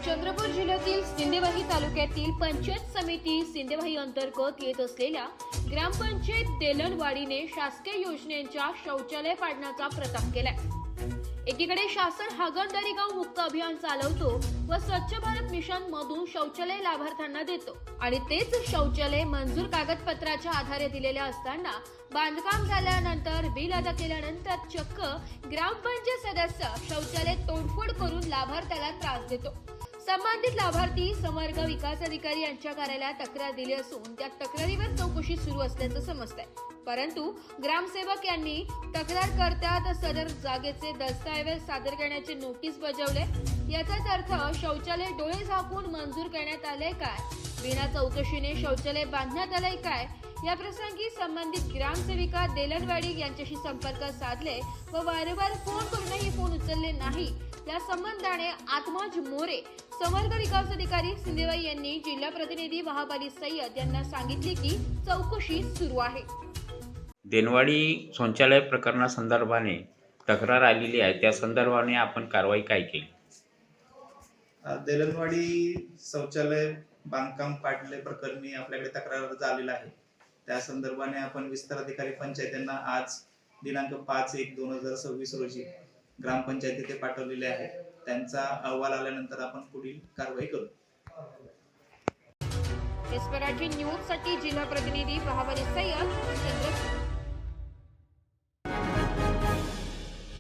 चंद्रपूर जिल्ह्यातील सिंदेवाही तालुक्यातील पंचायत समिती सिंदेवाही अंतर्गत येत असलेल्या ग्रामपंचायत देलनवाडीने शासकीय योजनेच्या शौचालय पाडण्याचा प्रताप केलाय। एकीकडे शासन हागणदारी गाव मुक्त अभियान चालवतो व स्वच्छ भारत मिशन मधून शौचालय लाभार्थ्यांना देतो आणि तेच शौचालय मंजूर कागदपत्राच्या आधारे दिलेले असताना बांधकाम झाल्यानंतर बिल अदा केल्यानंतर चक्क ग्रामपंचायत सदस्य शौचालय तोडफोड करून लाभार्थ्याला त्रास देतो। संबंधित लाभार्थी समर्ग विकास अधिकारी यांच्या कार्यालयात तक्रार दिली असून त्या तक्रारीवर चौकशी सुरू असल्याचं समजतंय। परंतु ग्रामसेवक यांनी तक्रारकर्त्यात सदर जागेचे दस्तऐवज सादर करण्याचे नोटीस बजावले। याचाच अर्थ शौचालय डोळे झाकून मंजूर करण्यात आले काय, बिना चौकशीने शौचालय बांधण्यात आले काय, या प्रसंगी संबंधित ग्रामसेविका देलनवाडी यांच्याशी संपर्क साधले व वारंवार फोन करूनही फोन उचलले नाही। या संबंधाने आत्माज मोरे समर्ग विकास अधिकारी सिंदेवाही यांनी जिल्हा प्रतिनिधी वहाब सय्यद यांना सांगितले की चौकशी सुरू आहे। देलनवाडी शौचालय प्रकरणासंदर्भाने तक्रार आलेली आहे, त्या संदर्भाने आपण कारवाई काय केली? देलनवाडी शौचालय बांधकाम पाडले प्रकरणी आपल्याकडे तक्रार झालेला आहे। त्या संदर्भाने आपण विस्तार अधिकारी पंचायत यांना आज दिनांक 5/1/2026 रोजी ग्रामपंचायत येथे पाठवलेले आहे। त्यांचा अहवाल आल्यानंतर आपण पुढील कारवाई करू। न्यूज साठी जिल्हा प्रतिनिधी वहाब सय्यद, चंद्रपूर।